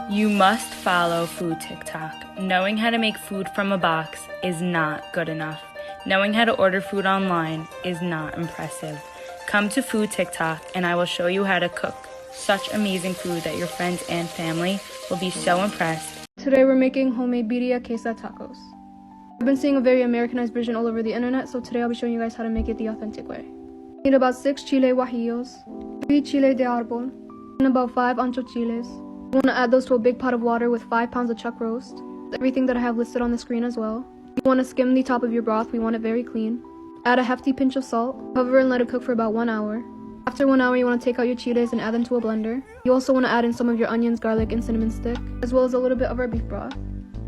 You must follow food TikTok. Knowing how to make food from a box is not good enough. Knowing how to order food online is not impressive. Come to food TikTok and I will show you how to cook such amazing food that your friends and family will be so impressed. Today we're making homemade birria queso tacos. I've been seeing a very Americanized version all over the internet, so today I'll be showing you guys how to make it the authentic way. Need about 6 chile guajillos, 3 chile de árbol, and about 5 ancho chiles. You want to add those to a big pot of water with 5 pounds of chuck roast. Everything that I have listed on the screen as well. You want to skim the top of your broth, we want it very clean. Add a hefty pinch of salt, cover and let it cook for about 1 hour. After 1 hour, you want to take out your chiles and add them to a blender. You also want to add in some of your onions, garlic, and cinnamon stick, as well as a little bit of our beef broth.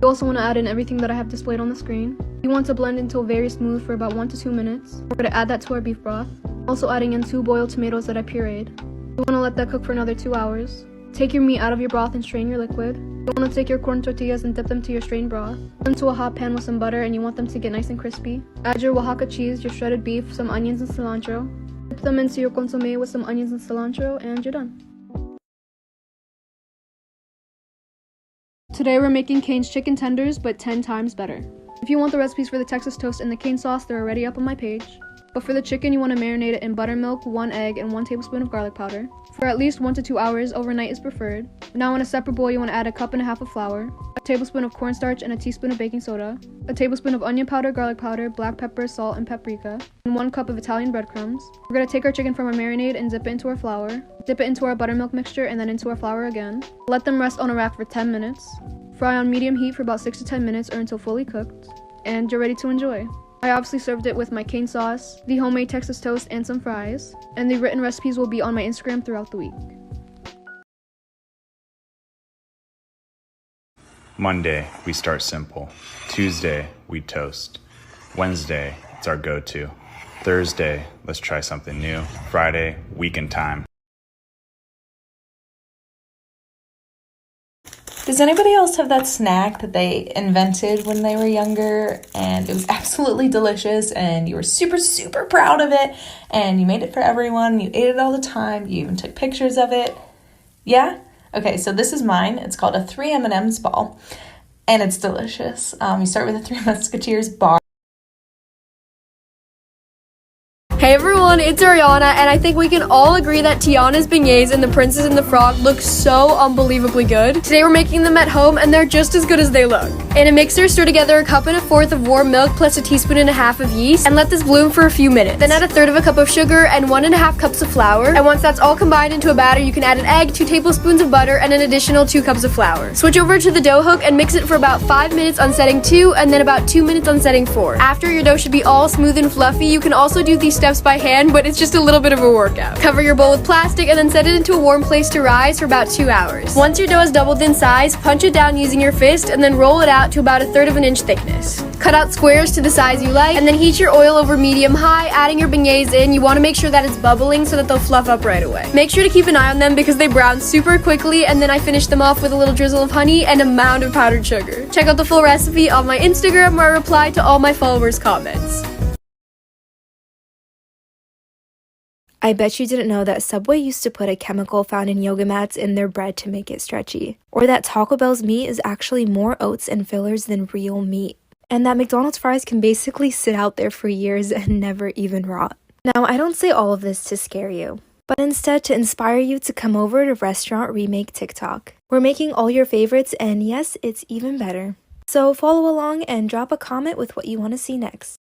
You also want to add in everything that I have displayed on the screen. You want to blend until very smooth for about 1 to 2 minutes. We're going to add that to our beef broth. Also adding in 2 boiled tomatoes that I pureed. You want to let that cook for another 2 hours. Take your meat out of your broth and strain your liquid. You want to take your corn tortillas and dip them to your strained broth. Put them to a hot pan with some butter and you want them to get nice and crispy. Add your Oaxaca cheese, your shredded beef, some onions and cilantro. Dip them into your consomme with some onions and cilantro and you're done. Today we're making Cane's chicken tenders, but 10 times better. If you want the recipes for the Texas toast and the cane sauce, they're already up on my page. But for the chicken, you want to marinate it in buttermilk, 1 egg, and 1 tablespoon of garlic powder. For at least 1 to 2 hours, overnight is preferred. Now in a separate bowl, you want to add a 1.5 cups of flour, a tablespoon of cornstarch, and a teaspoon of baking soda, a tablespoon of onion powder, garlic powder, black pepper, salt, and paprika, and 1 cup of Italian breadcrumbs. We're going to take our chicken from our marinade and dip it into our flour, dip it into our buttermilk mixture, and then into our flour again. Let them rest on a rack for 10 minutes. Fry on medium heat for about 6 to 10 minutes or until fully cooked, and you're ready to enjoy. I obviously served it with my cane sauce, the homemade Texas toast, and some fries, and the written recipes will be on my Instagram throughout the week. Monday, we start simple. Tuesday, we toast. Wednesday, it's our go-to. Thursday, let's try something new. Friday, weekend time. Does anybody else have that snack that they invented when they were younger and it was absolutely delicious and you were super, super proud of it and you made it for everyone, you ate it all the time, you even took pictures of it? Yeah? Okay, so this is mine. It's called a 3 M&M's ball and it's delicious. You start with a 3 Musketeers bar. Hey everyone, it's Ariana, and I think we can all agree that Tiana's beignets and the Princess and the Frog look so unbelievably good. Today we're making them at home, and they're just as good as they look. In a mixer, stir together a 1.25 cups of warm milk plus a 1.5 teaspoons of yeast, and let this bloom for a few minutes. Then add 1/3 cup of sugar and 1.5 cups of flour, and once that's all combined into a batter, you can add an egg, 2 tablespoons of butter, and an additional 2 cups of flour. Switch over to the dough hook and mix it for about 5 minutes on setting 2, and then about 2 minutes on setting 4. After your dough should be all smooth and fluffy, you can also do these steps by hand, but it's just a little bit of a workout. Cover your bowl with plastic and then set it into a warm place to rise for about 2 hours. Once your dough has doubled in size, punch it down using your fist and then roll it out to about 1/3 of an inch thickness. Cut out squares to the size you like and then heat your oil over medium-high, adding your beignets in. You want to make sure that it's bubbling so that they'll fluff up right away. Make sure to keep an eye on them because they brown super quickly, and then I finish them off with a little drizzle of honey and a mound of powdered sugar. Check out the full recipe on my Instagram where I reply to all my followers' comments. I bet you didn't know that Subway used to put a chemical found in yoga mats in their bread to make it stretchy. Or that Taco Bell's meat is actually more oats and fillers than real meat. And that McDonald's fries can basically sit out there for years and never even rot. Now, I don't say all of this to scare you, but instead to inspire you to come over to Restaurant Remake TikTok. We're making all your favorites, and yes, it's even better. So follow along and drop a comment with what you want to see next.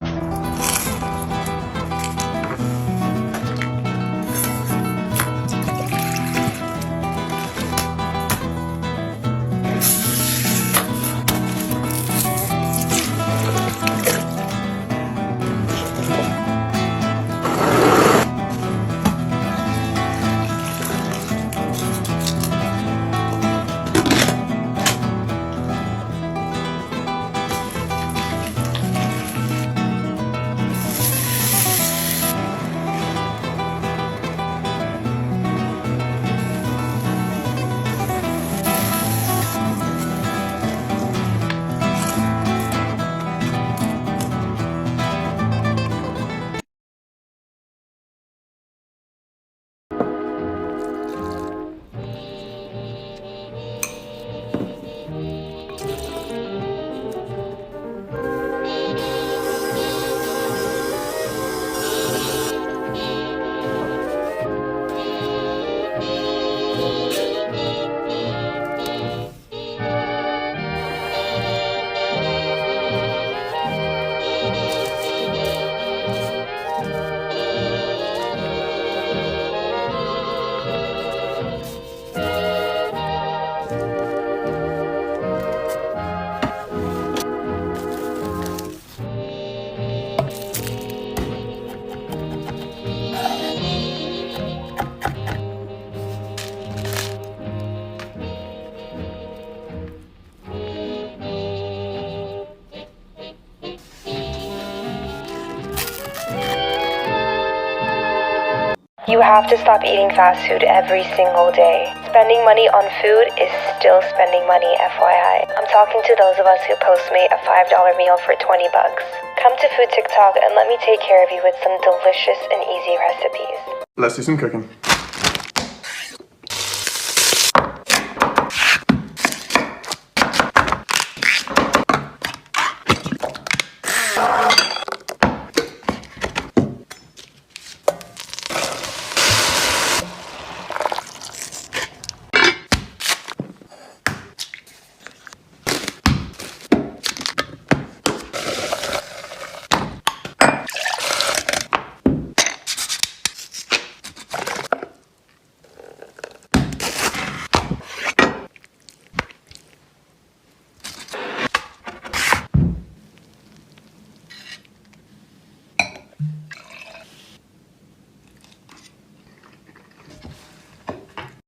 You have to stop eating fast food every single day. Spending money on food is still spending money, FYI. I'm talking to those of us who Postmate a $5 meal for 20 bucks. Come to Food TikTok and let me take care of you with some delicious and easy recipes. Let's do some cooking.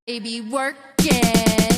Baby, work it.